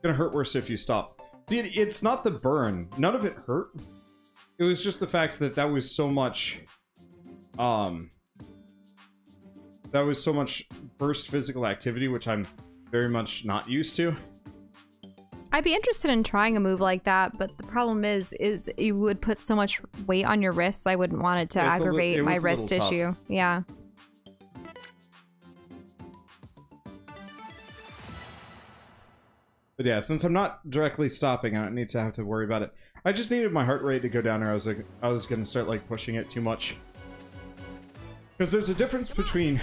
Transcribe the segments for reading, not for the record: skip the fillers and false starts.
gonna hurt worse if you stop. See, it's not the burn. None of it hurt. It was just the fact that that was so much, burst physical activity, which I'm very much not used to. I'd be interested in trying a move like that, but the problem is you would put so much weight on your wrists. I wouldn't want it to aggravate my wrist tissue. Yeah. But yeah, since I'm not directly stopping, I don't need to have to worry about it. I just needed my heart rate to go down, or I was gonna start like pushing it too much. Because there's a difference between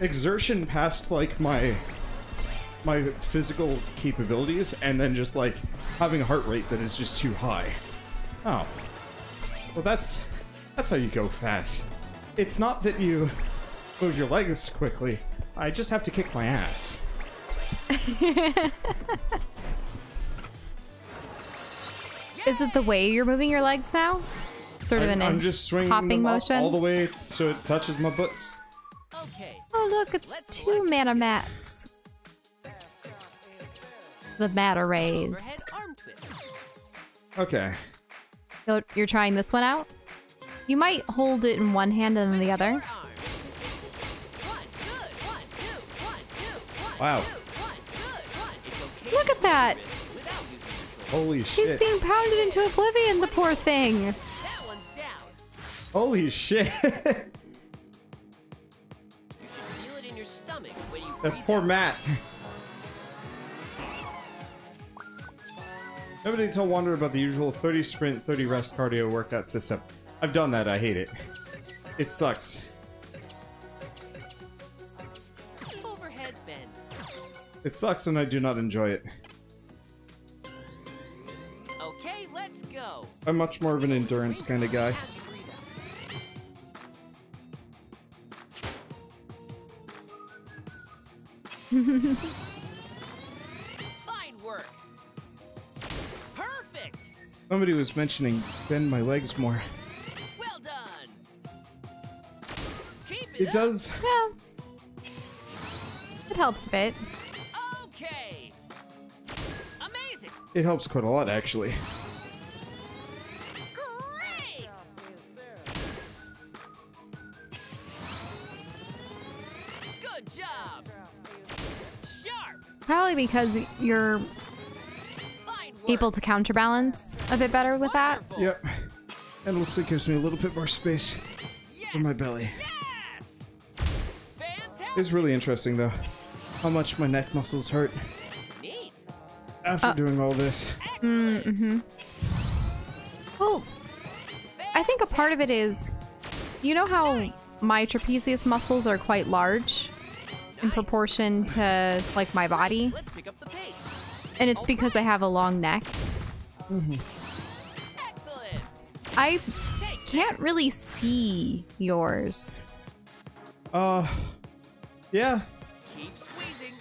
exertion past like my physical capabilities and then just like having a heart rate that is just too high. Oh. Well, that's how you go fast. It's not that you move your legs quickly. I just have to kick my ass. Is it the way you're moving your legs now? Sort of I'm just swinging hopping them up motion all the way so it touches my butts. Oh look, it's 2 mana mats. The mat arrays. Okay. You're trying this one out? You might hold it in one hand and then the other. Wow. Look at that! Holy shit. He's being pounded into oblivion, the poor thing. Holy shit. That poor Matt. Nobody tell Wander about the usual 30 sprint, 30 rest cardio workout system. I've done that, I hate it. It sucks. Overhead bend. It sucks and I do not enjoy it. Okay, let's go. I'm much more of an endurance kind of guy. Fine work. Perfect. Somebody was mentioning bend my legs more. Well done. Keep It up. does. Yeah. It helps a bit. Okay. Amazing. It helps quite a lot, actually. Great. Good job. Sharp. Probably because you're Fine work. able to counterbalance a bit better with that. Yep. And also gives me a little bit more space Yes. for my belly. Yes. Fantastic. It's really interesting, though, how much my neck muscles hurt Neat. after doing all this. Excellent. Well, I think a part of it is, you know how my trapezius muscles are quite large in proportion to like my body, Let's pick up the pace. and it's because I have a long neck. Excellent. I can't really see yours. Yeah. Keep squeezing.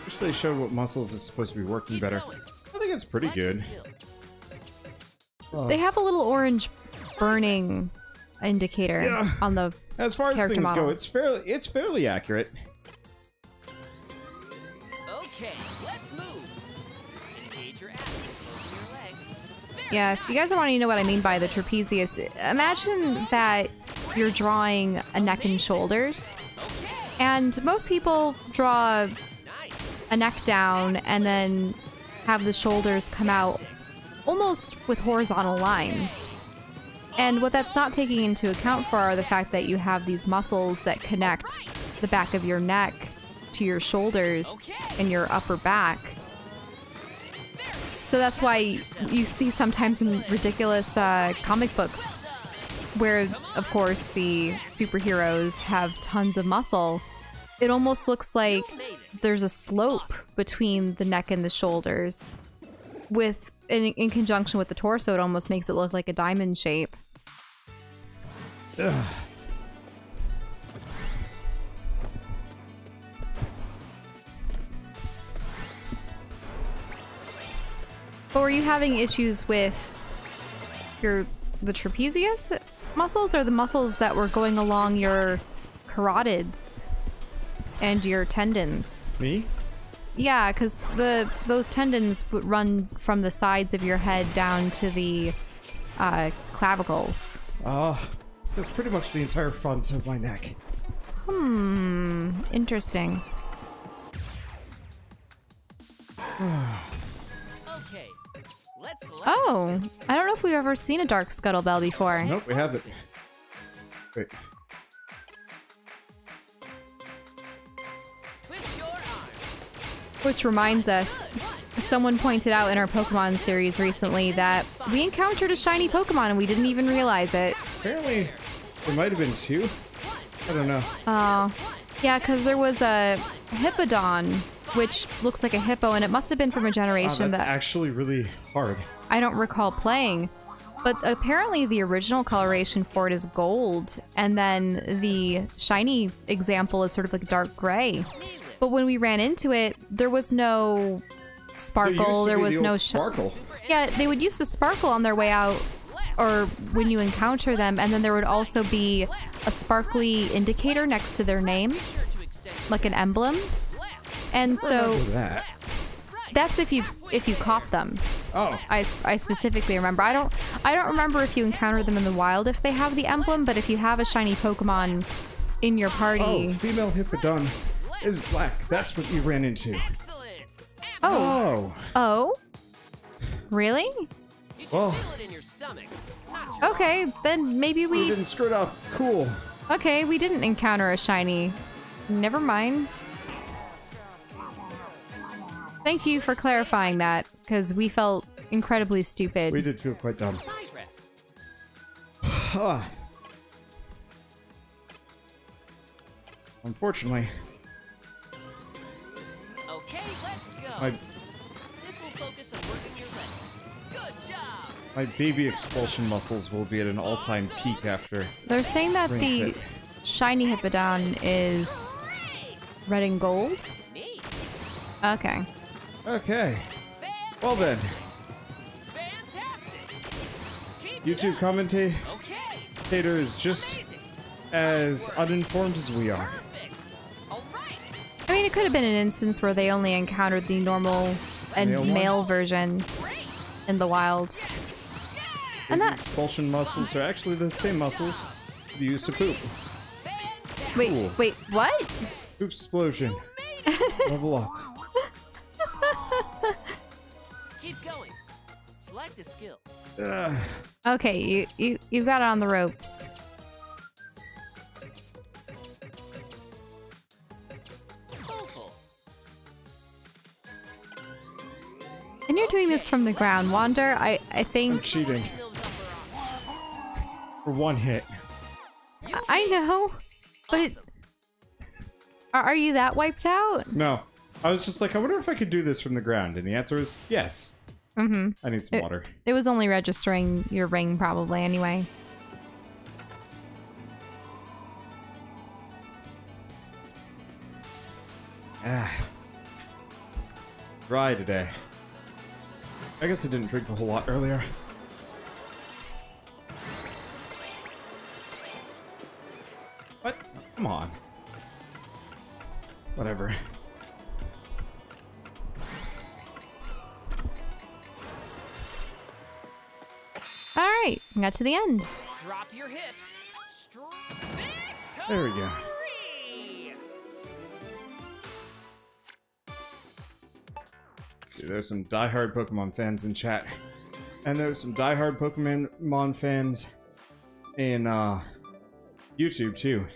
Wish they showed what muscles is supposed to be working better. I think it's pretty good. They have a little orange burning indicator Yeah. on the As far as character things model. go, it's fairly accurate. Okay, let's move. Engage your abs, closing your legs. Yeah, if you guys are wanting to know what I mean by the trapezius, imagine that you're drawing a neck and shoulders, Okay, and most people draw nice. a neck down and then have the shoulders come out almost with horizontal lines. And what that's not taking into account for are the fact that you have these muscles that connect the back of your neck to your shoulders and your upper back. So that's why you see sometimes in ridiculous comic books where, of course, the superheroes have tons of muscle. It almost looks like there's a slope between the neck and the shoulders. In conjunction with the torso, it almost makes it look like a diamond shape. Ugh. But were you having issues with the trapezius muscles, or the muscles that were going along your carotids and your tendons? Me? Yeah, because those tendons would run from the sides of your head down to the clavicles. That's pretty much the entire front of my neck. Interesting. Okay, Oh, I don't know if we've ever seen a dark scuttlebell before. Nope, we haven't. Wait. twist your arm. Which reminds us, someone pointed out in our Pokemon series recently that we encountered a shiny Pokemon and we didn't even realize it. Apparently, there might have been two. I don't know. Oh, yeah, because there was a Hippodon, which looks like a hippo, and it must have been from a generation That's that actually really hard. I don't recall playing. But apparently the original coloration for it is gold, and then the shiny example is sort of like dark gray. But when we ran into it, there was no sparkle, there was no sparkle. Yeah, they would use to sparkle on their way out, or when you encounter them, and then there would also be a sparkly indicator next to their name, like an emblem. And so that's if you caught them. Oh. I specifically remember. I don't remember if you encounter them in the wild if they have the emblem, but if you have a shiny Pokemon in your party. Oh, female Hippodon is black. That's what you ran into. Excellent. Oh. Oh? Really? You should Well. feel it in your stomach, not your Okay, then maybe We we... didn't screw it up. Cool. Okay, we didn't encounter a shiny. Never mind. Thank you for clarifying that, because we felt incredibly stupid. We did feel quite dumb. progress. Unfortunately, Okay, let's go. my This will focus on working your legs. Good job. my baby expulsion muscles will be at an all-time peak after. They're saying that Ring the fit. shiny Hippodon is red and gold? Neat. Okay. Okay. Well then, Fantastic. Keep it YouTube up. commentator Okay. is just as uninformed as we are. Perfect. All right. I mean, it could have been an instance where they only encountered the normal and Male male, one? version in the wild. And Baby that... expulsion muscles are actually the same muscles you use to poop. Wait, Cool. wait, what? Poop explosion. Level up. Keep going. Select a skill. Okay, you got it on the ropes. Vocal. And you're doing this from the ground, Wander. I I'm think... cheating Those upper arms. for one hit. I know, but... Are you that wiped out? No. I was just like, I wonder if I could do this from the ground. And the answer is yes. Mm-hmm. I need some water. It was only registering your ring, probably, anyway. Dry today. I guess I didn't drink a whole lot earlier. What? Come on. Whatever. All right, we got to the end. Drop your hips. There we go. Dude, there's some diehard Pokemon fans in chat. And there's some diehard Pokemon fans in YouTube too.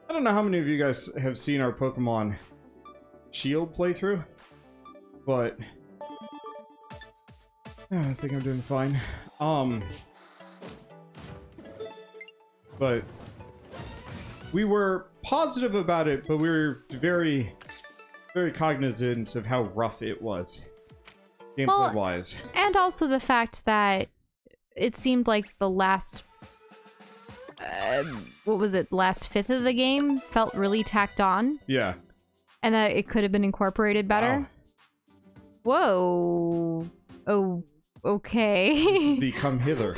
I don't know how many of you guys have seen our Pokemon Shield playthrough, but I think I'm doing fine. But we were positive about it, but we were very, very cognizant of how rough it was, gameplay-wise. And also the fact that it seemed like the last... what was it? Last fifth of the game felt really tacked on. Yeah. And that it could have been incorporated better. Wow. Whoa. Oh, okay. This is the come hither.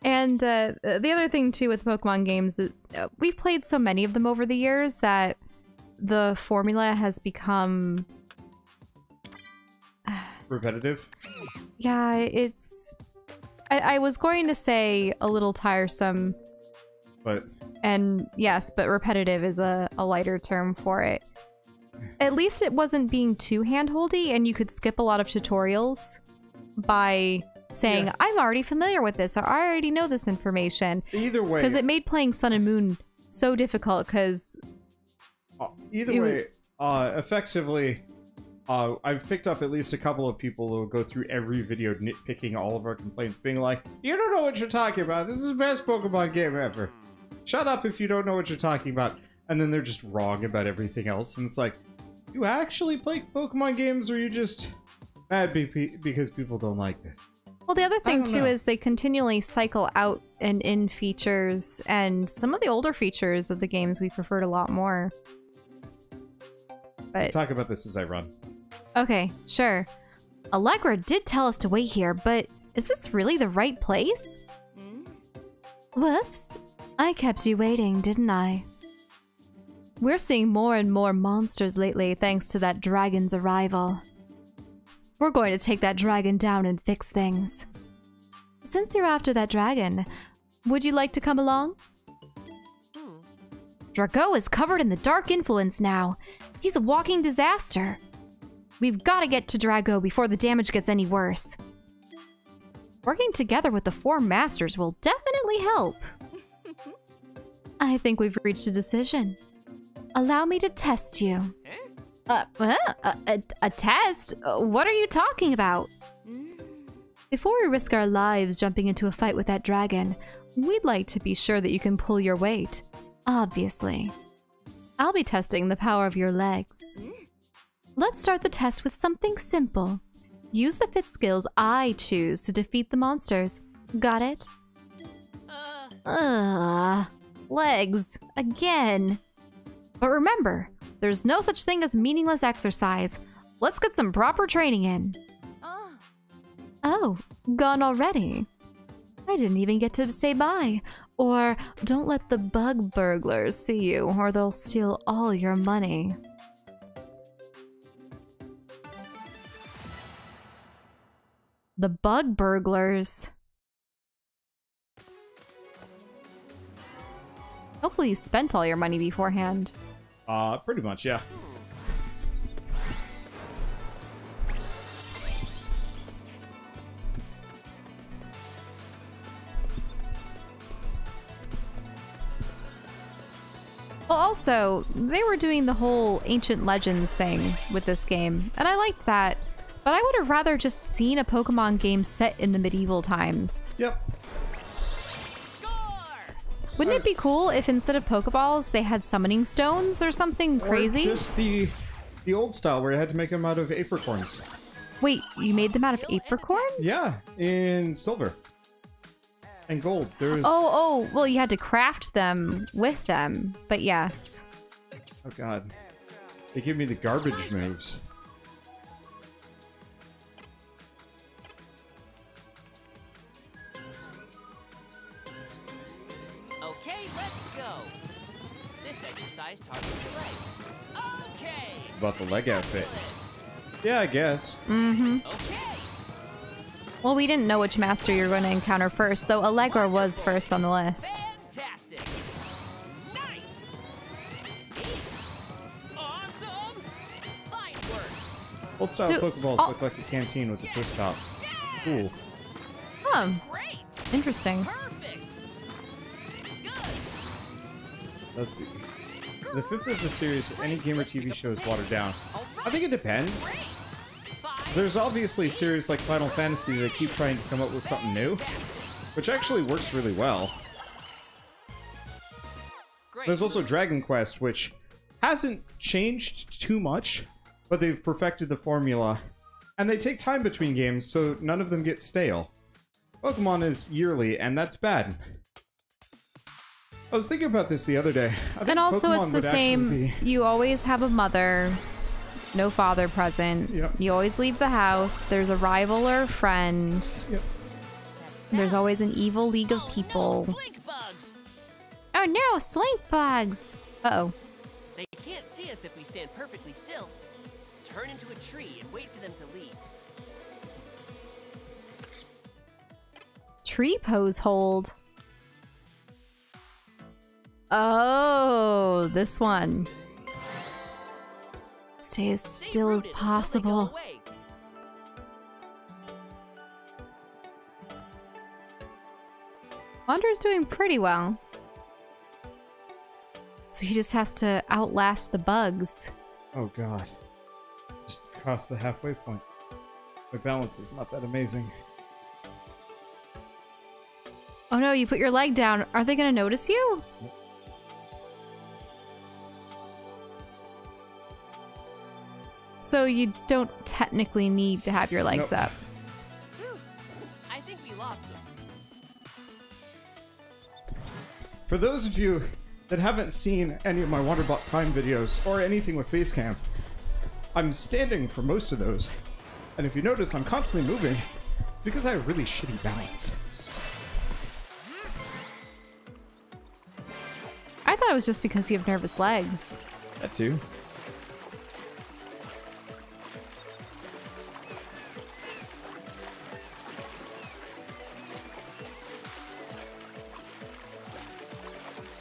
And the other thing too with Pokemon games is we've played so many of them over the years that the formula has become... Repetitive? Yeah, it's... I was going to say a little tiresome. But... And yes, but repetitive is a lighter term for it. At least it wasn't being too hand-holdy, and you could skip a lot of tutorials by saying, yeah. I'm already familiar with this, or I already know this information. Either way... Because it made playing Sun and Moon so difficult, because... Either way, effectively, I've picked up at least a couple of people who will go through every video nitpicking all of our complaints, being like, you don't know what you're talking about, this is the best Pokemon game ever. Shut up if you don't know what you're talking about. And then they're just wrong about everything else, and it's like, you actually play Pokemon games, or are you just mad because people don't like this? Well, the other thing, too, is they continually cycle out and in features, and some of the older features of the games we preferred a lot more. But... I'll talk about this as I run. Okay, sure. Allegra did tell us to wait here, but is this really the right place? Whoops. I kept you waiting, didn't I? We're seeing more and more monsters lately thanks to that dragon's arrival. We're going to take that dragon down and fix things. Since you're after that dragon, would you like to come along? Drago is covered in the dark influence now. He's a walking disaster. We've got to get to Drago before the damage gets any worse. Working together with the 4 masters will definitely help. I think we've reached a decision. Allow me to test you. A test? What are you talking about? Before we risk our lives jumping into a fight with that dragon, we'd like to be sure that you can pull your weight. Obviously. I'll be testing the power of your legs. Let's start the test with something simple. Use the fit skills I choose to defeat the monsters. Got it? Legs. Again. But remember, there's no such thing as meaningless exercise. Let's get some proper training in. Oh, gone already? I didn't even get to say bye. Or, don't let the bug burglars see you, or they'll steal all your money. The bug burglars. Hopefully you spent all your money beforehand. Pretty much, yeah. Well, also, they were doing the whole Ancient Legends thing with this game, and I liked that, but I would have rather just seen a Pokemon game set in the medieval times. Yep. Wouldn't it be cool if instead of Pokeballs, they had summoning stones or something crazy? Or just the old style where you had to make them out of apricorns. Wait, you made them out of apricorns? Yeah, in silver. And gold. There's... Oh, well, you had to craft them with them, but yes. Oh god. They give me the garbage moves. Okay, let's go. This exercise targets your legs. Okay. About the leg outfit. Yeah, I guess. Mm-hmm. Okay. Well, we didn't know which master you're going to encounter first, though Allegra was first on the list. Fantastic. Nice. Awesome. Fine work. Old style Pokeballs look like a canteen with a twist top. Cool. Huh. Great. Interesting. Perfect. Good. Let's see. The 5th of the series, any game or TV show is watered down. I think it depends. There's obviously series like Final Fantasy that keep trying to come up with something new, which actually works really well. There's also Dragon Quest, which hasn't changed too much, but they've perfected the formula. And they take time between games, so none of them get stale. Pokemon is yearly, and that's bad. I was thinking about this the other day. And also Pokemon it's the same, you always have a mother, no father present. Yep. You always leave the house, there's a rival or a friend. Yep. There's always an evil league of people. Slink bugs. Oh no, slink bugs! Uh-oh. They can't see us if we stand perfectly still. Turn into a tree and wait for them to leave. Tree pose hold. Oh, this one. Stay as still as possible. Wander's doing pretty well. So he just has to outlast the bugs. Oh god. Just cross the halfway point. My balance is not that amazing. Oh no, you put your leg down. Are they gonna notice you? So you don't technically need to have your legs up. Whew. I think we lost them. For those of you that haven't seen any of my Wanderbot Prime videos or anything with Facecam, I'm standing for most of those. And if you notice, I'm constantly moving because I have really shitty balance. I thought it was just because you have nervous legs. That too.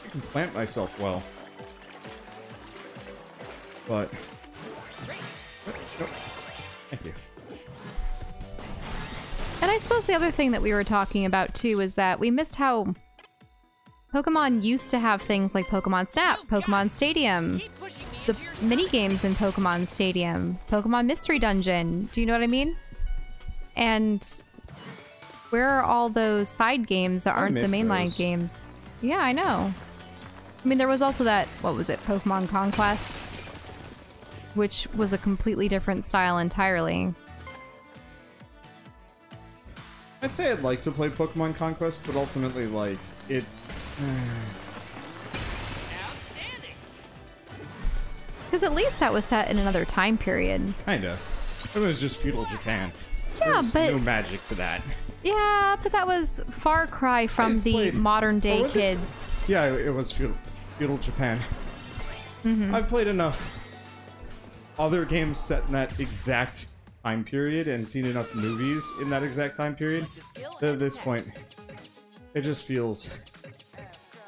I can plant myself well. But... Nope. Thank you. And I suppose the other thing that we were talking about too is that we missed how Pokemon used to have things like Pokemon Snap, Pokemon Stadium, the minigames in Pokemon Stadium, Pokemon Mystery Dungeon. Do you know what I mean? And where are all those side games that aren't the mainline games? Yeah, I know. I mean, there was also that, what was it, Pokemon Conquest? Which was a completely different style entirely. I'd say I'd like to play Pokemon Conquest, but ultimately, like, it... Because at least that was set in another time period. Kinda. It was just feudal Japan. Yeah, There's no magic to that. Yeah, but that was far cry from the modern day kids. Yeah, it was feudal Japan. Mm-hmm. I've played enough other games set in that exact time period and seen enough movies in that exact time period that at this point it just feels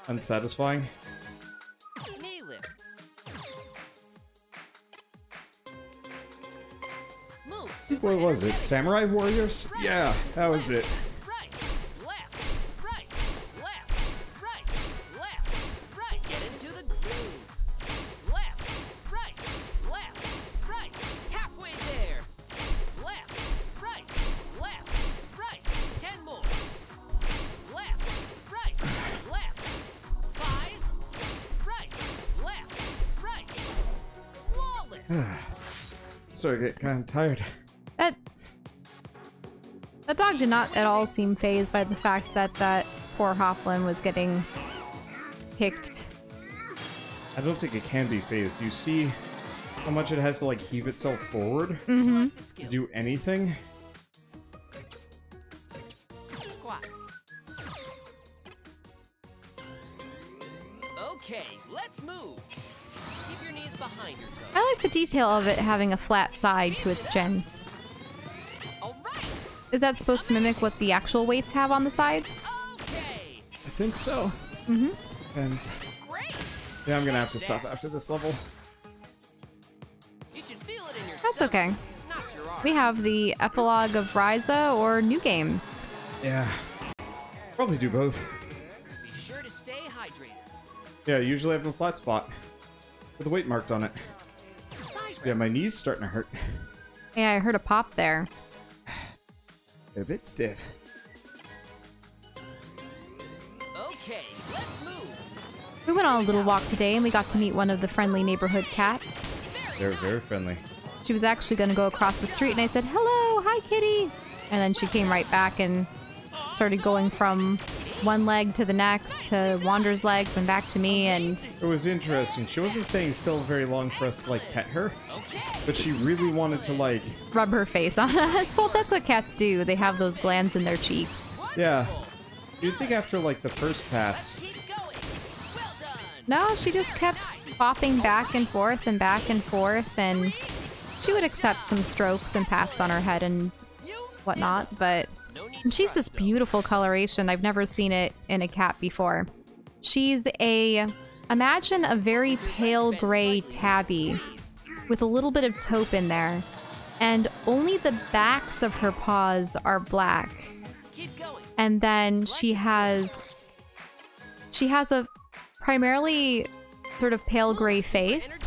unsatisfying. What was it? Samurai Warriors? Yeah, that was it. Started getting kind of tired. That dog did not at all seem fazed by the fact that that poor Hofflin was getting kicked. I don't think it can be phased. Do you see how much it has to like heave itself forward? Mm-hmm. To do anything? Okay, let's move. Keep your knees behind your toes. I like the detail of it having a flat side to its gen. Is that supposed to mimic what the actual weights have on the sides? Okay. I think so. Mm-hmm. Depends. Yeah, I'm gonna have to stop after this level. You should feel it in your That's okay. We have the epilogue of Ryza or new games. Yeah. Probably do both. Be sure to stay hydrated. Yeah, usually I have a flat spot with a weight marked on it. Yeah, my knee's starting to hurt. Yeah, I heard a pop there. A bit stiff. Okay, let's move. We went on a little walk today and we got to meet one of the friendly neighborhood cats. They're very friendly. She was actually going to go across the street and I said, "Hello, hi kitty." And then she came right back and started going from one leg to the next to Wander's legs and back to me, and It was interesting. She wasn't staying still very long for us to like pet her, but she really wanted to like rub her face on us. Well, that's what cats do. They have those glands in their cheeks. Yeah. You'd think after like the first pass. No, she just kept bopping back and forth and back and forth, and she would accept some strokes and pats on her head and whatnot, but she's this beautiful coloration. I've never seen it in a cat before. She's imagine a very pale gray tabby with a little bit of taupe in there, and only the backs of her paws are black. And then she has a primarily sort of pale gray face,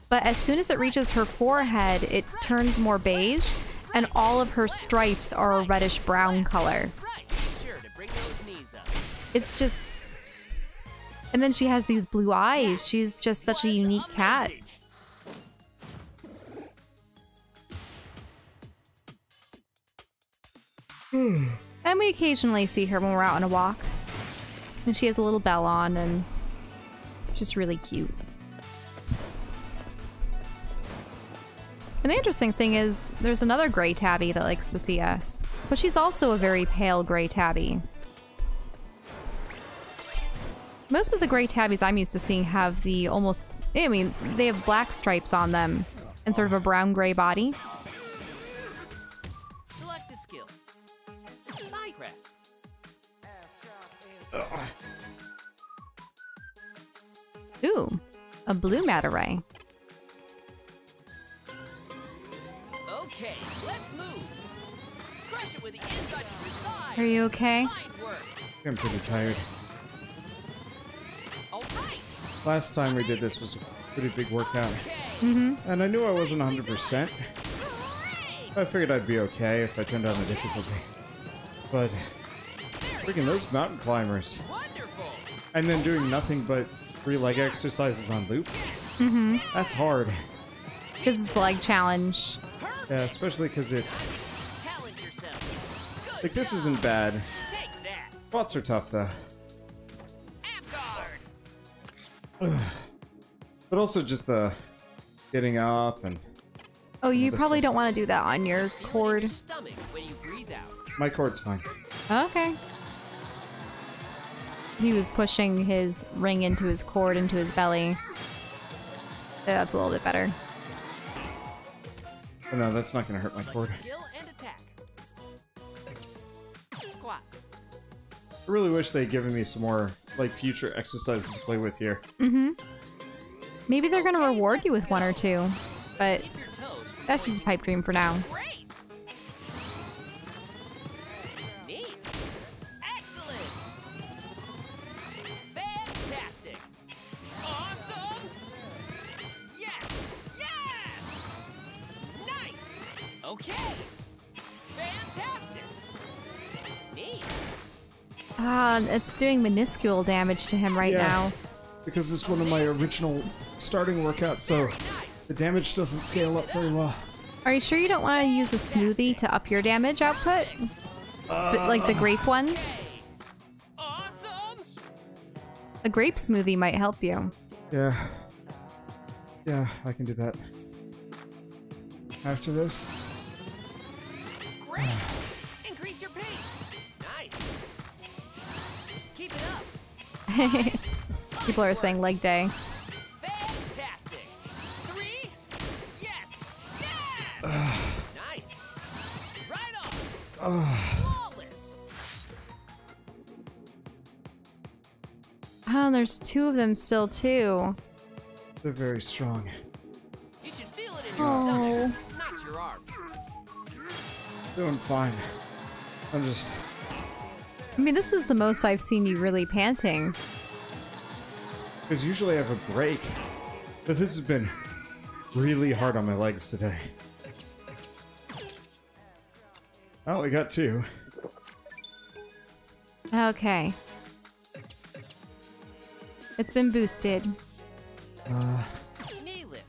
but as soon as it reaches her forehead, it turns more beige, and all of her stripes are a reddish brown color. It's just... And then she has these blue eyes. She's just such a unique cat. And we occasionally see her when we're out on a walk. And she has a little bell on, and just really cute. And the interesting thing is, there's another gray tabby that likes to see us. But she's also a very pale gray tabby. Most of the gray tabbies I'm used to seeing have the almost... I mean, they have black stripes on them and sort of a brown-gray body. Select a skill. Side press. Ooh, a blue mat array. Okay, let's move. Crush it with the inside of your thigh. Are you okay? Fine work. I'm pretty tired. All right. Last time we did this was a pretty big workout. Mm-hmm. And I knew I wasn't 100%. I figured I'd be okay if I turned down the difficulty. But freaking those mountain climbers. Wonderful. And then doing nothing but 3 leg exercises on loop. Mm-hmm. That's hard. Because it's the leg challenge. Yeah, especially because it's... Challenge yourself. Good Like, this job. isn't bad. Take that. Squats are tough, though. Ab guard. But also just the getting up and... Oh, you this probably stuff. don't want to do that on your Feel it in cord. your stomach when you breathe out. My cord's fine. Okay. He was pushing his ring into his cord, into his belly. Yeah, that's a little bit better. Oh no, that's not gonna hurt my cord. Skill and attack. Squat. I really wish they'd given me some more, like, future exercises to play with here. Mm-hmm. Maybe they're gonna reward you with 1 or 2, but Keep your toes. that's just a pipe dream for now. Great. Neat. Excellent. Fantastic. Awesome. Yes. Yes. Nice. Okay. Fantastic. Neat. It's doing minuscule damage to him right Yeah. now. Because it's one of my original starting workouts, so Very nice. the damage doesn't scale up very well. Are you sure you don't want to use a smoothie to up your damage output? Like the grape ones? Awesome. A grape smoothie might help you. Yeah. Yeah, I can do that. After this. Great. Increase your pace. Nice. Keep it up. People are saying leg day. Fantastic. 3. Yes. Yes. Nice. Right on. Flawless. Oh, there's 2 of them still too. They're very strong. You should feel it in your Oh. stomach, not your arms. Doing fine. I'm just... I mean, this is the most I've seen you really panting. Because usually I have a break. But this has been really hard on my legs today. Oh, we got 2. Okay. It's been boosted. Knee lift.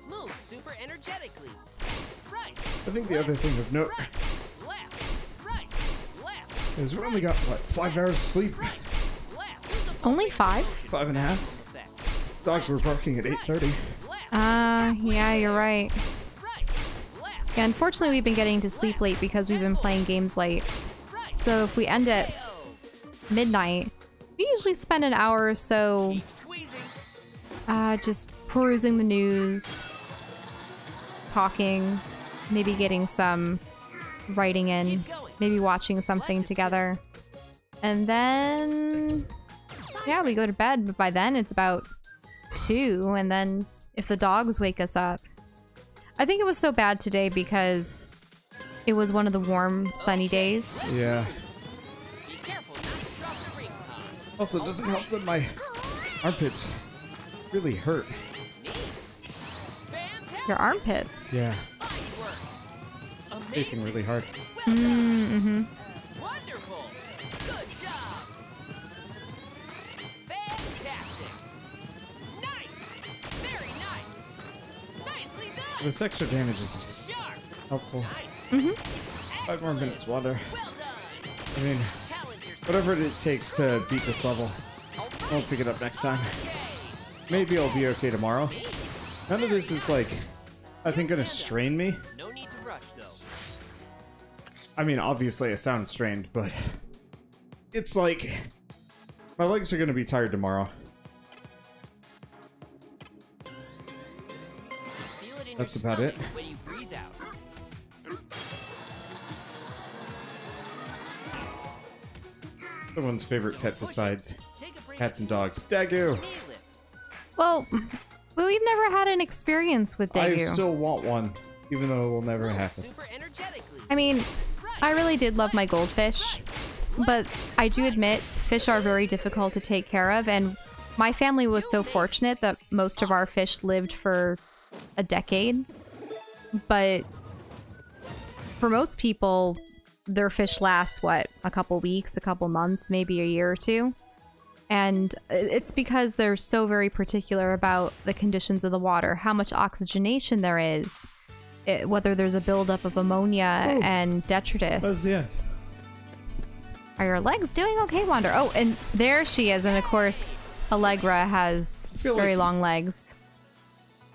Move super energetically. Right. I think the other thing of note Left. Right. Left. is we only got, what, 5 hours of sleep? Left. Only 5? 5.5? Effect. Dogs were barking at 8:30. Left. Yeah, you're right. Right. Left. Yeah, unfortunately, we've been getting to sleep late because we've been playing games late. Right. So if we end at midnight, we usually spend an hour or so Keep squeezing. just perusing the news, talking, maybe getting some writing in, maybe watching something together. And then, yeah, we go to bed, but by then it's about 2, and then if the dogs wake us up. I think it was so bad today because it was one of the warm, sunny days. Yeah. Be careful not to drop the ring pop. Also, it doesn't help that my armpits really hurt. Fantastic. Your armpits. Yeah, Fine work. aching really hard. Well done. Mm-hmm. Wonderful. Good job. Fantastic. Nice. Very nice. Nicely done. This extra damage is Sharp. helpful. Mm-hmm. 5 more minutes, Wander. Well done. I mean, Challenge yourself. whatever it takes to beat this level, I'll pick it up next time. Maybe I'll be okay tomorrow. None of this is like, I think, gonna strain me. No need to rush though. I mean, obviously I sound strained, but it's like my legs are gonna be tired tomorrow. Feel it in That's your about it. stomach when you breathe out. Someone's favorite pet besides Take a break. cats and dogs. Dagu! Knee lift. Well, we've never had an experience with I Daegu. still want one, even though it will never happen. Super energetically. I mean, I really did love my goldfish, but I do admit fish are very difficult to take care of, and my family was so fortunate that most of our fish lived for a decade. But for most people, their fish lasts, what, a couple weeks, a couple months, maybe a year or two. And it's because they're so very particular about the conditions of the water, how much oxygenation there is, whether there's a buildup of ammonia and detritus. That's the end. Are your legs doing okay, Wander? Oh, and there she is. And of course, Allegra has feel very like- long legs.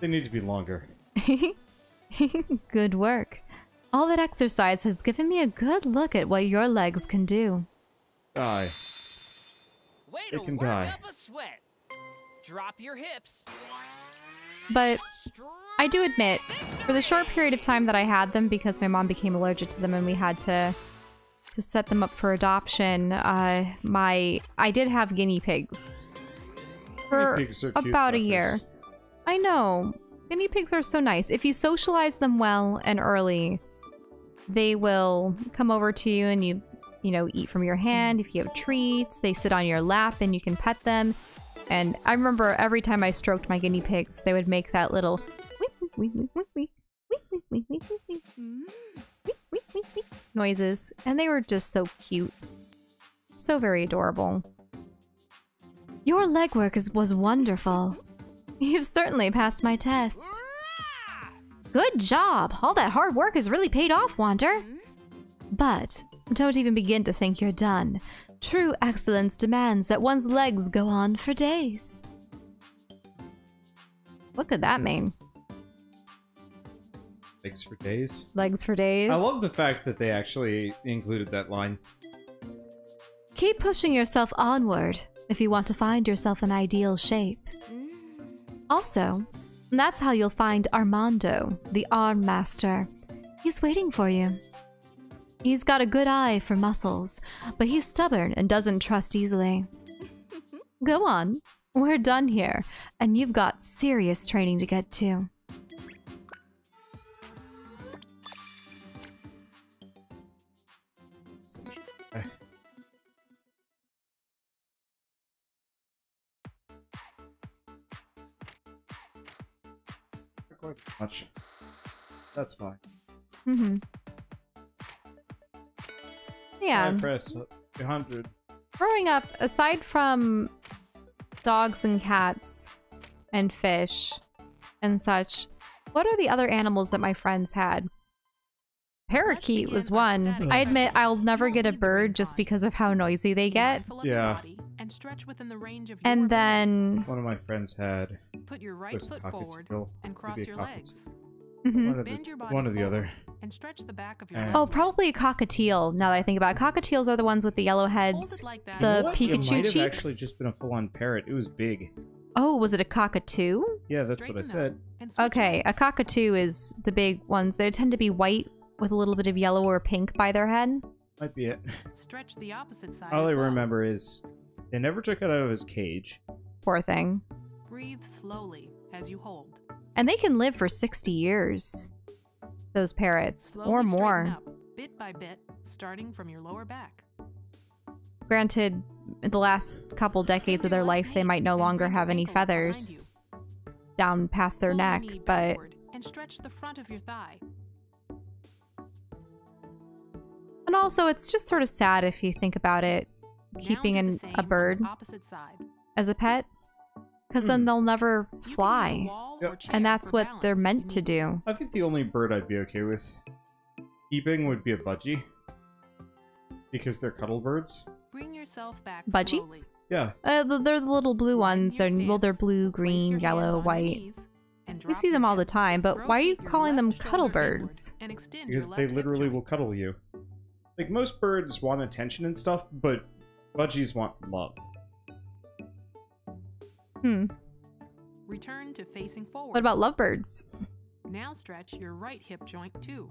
They need to be longer. Good work. All that exercise has given me a good look at what your legs can do. Die. Way They to can work die. up a sweat. Drop your hips. But I do admit, for the short period of time that I had them, because my mom became allergic to them and we had to set them up for adoption, I did have guinea pigs for Guinea pigs are cute about a suckers. year. I know. Guinea pigs are so nice. If you socialize them well and early, they will come over to you and you know, eat from your hand. If you have treats, they sit on your lap and you can pet them. And I remember every time I stroked my guinea pigs, they would make that little noises, and they were just so cute. So very adorable. Your legwork was wonderful. You've certainly passed my test. Good job! All that hard work has really paid off, Wander. But don't even begin to think you're done. True excellence demands that one's legs go on for days. What could that mean? Legs for days. Legs for days? I love the fact that they actually included that line. Keep pushing yourself onward if you want to find yourself an ideal shape. Also, that's how you'll find Armando, the arm master. He's waiting for you. He's got a good eye for muscles, but he's stubborn and doesn't trust easily. Go on. We're done here, and you've got serious training to get to. Not quite much. That's fine. Mm-hmm. Yeah. I press 100. Growing up, aside from dogs and cats and fish and such, what are the other animals that my friends had? Parakeet was one. I admit I'll never get a bird just because of how noisy they get. Yeah. And then One of my friends had Put your right was foot pocket forward skill. and cross Maybe a your pocket legs. Bend your body One or the forward other. and stretch the back of your And- left Oh, leg. probably a cockatiel, now that I think about it. Cockatiels are the ones with the yellow heads. Hold it like that. The You know what? It Pikachu might have cheeks? actually just been a full-on parrot. It was big. Oh, was it a cockatoo? Yeah, that's what I Straighten said. up and switch Okay, a legs. cockatoo is the big ones. They tend to be white with a little bit of yellow or pink by their head. Might be it. Stretch the opposite side. All as I well. remember is they never took it out of his cage. Poor thing. Breathe slowly as you hold. And they can live for 60 years. Those parrots, Slowly or straighten more. up, bit by bit, starting from your lower back. Granted, in the last couple decades of their life, they might no longer have any feathers down past their Pull your neck, knee but backward and stretch the front of your thigh. and also it's just sort of sad if you think about it, keeping Now do the a same on bird the opposite side. as a pet, because then they'll never You can use a fly, wall Yep. or chair and that's for what balance they're if you meant to need do. I think the only bird I'd be okay with keeping would be a budgie. Because they're cuddle birds. Bring yourself back Budgies? slowly. Yeah. They're the little blue ones, Your and well, they're stance. blue, Place green, your hands yellow, on your white. knees and We drop see your them all the hips. time, but why are you Rotate your calling them left cuddle shoulder inward birds? and extend Because your they left hip literally will joint. cuddle you. Like, most birds want attention and stuff, but budgies want love. Return to facing forward. What about lovebirds? Now stretch your right hip joint too.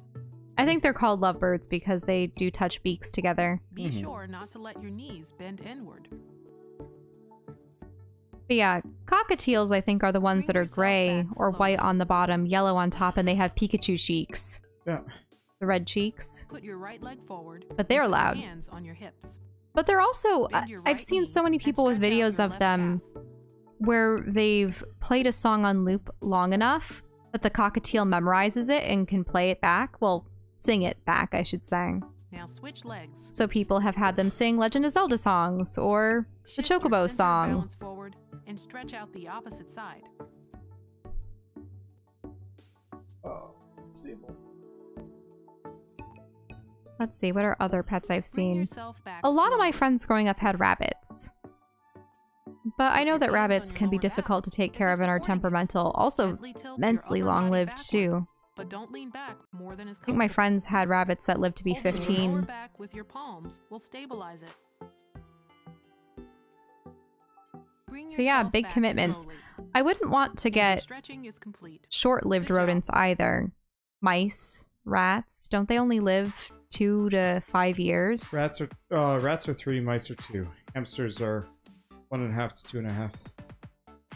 I think they're called lovebirds because they do touch beaks together. Be sure not to let your knees bend inward. But yeah, cockatiels I think are the ones that are gray or white on the bottom, yellow on top, and they have Pikachu cheeks. Yeah. The red cheeks. Put your right leg forward. But they're and put your allowed. Hands on your hips. But they're also, Bend your I've right seen knee so many and people with stretch out videos your of left them calf. where they've played a song on loop long enough that the cockatiel memorizes it and can play it back. Well, sing it back, I should say. Now switch legs. So people have had them sing Legend of Zelda songs or the Shift your Chocobo center song. balance forward and stretch out the opposite side. Oh, stable. Let's see, what are other pets I've Bring seen? yourself back A lot of my slowly. friends growing up had rabbits. But I know that Your hands rabbits on your can be lower back difficult to take as care they're of and are supporting you. temperamental. Also, Gently tilt your immensely upper body long-lived backward, too. But don't lean back more than is I think my comfortable. friends had rabbits that lived to be Holding your lower 15. back with your palms will stabilize it. Bring So yeah, yourself big back commitments. slowly. I wouldn't want to And your get stretching is complete. short-lived Good job. rodents either. Mice, rats, don't they only live 2 to 5 years? Rats are 3, mice are 2. Hamsters are 1.5 to 2.5.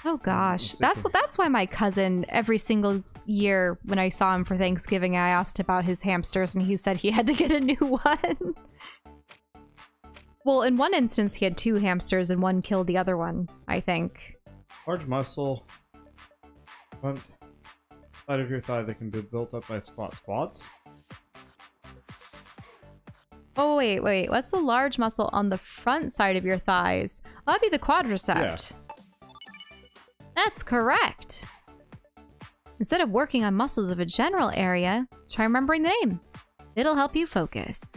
Oh gosh, mistaken. that's why my cousin every single year when I saw him for Thanksgiving, I asked about his hamsters and he said he had to get a new one. Well, in one instance, he had 2 hamsters and one killed the other one, I think. Large muscle. Front side of your thigh that can be built up by squats. Squats? Oh, wait. What's the large muscle on the front side of your thighs? Oh, that'd be the quadriceps. That's correct. Instead of working on muscles of a general area, try remembering the name. It'll help you focus.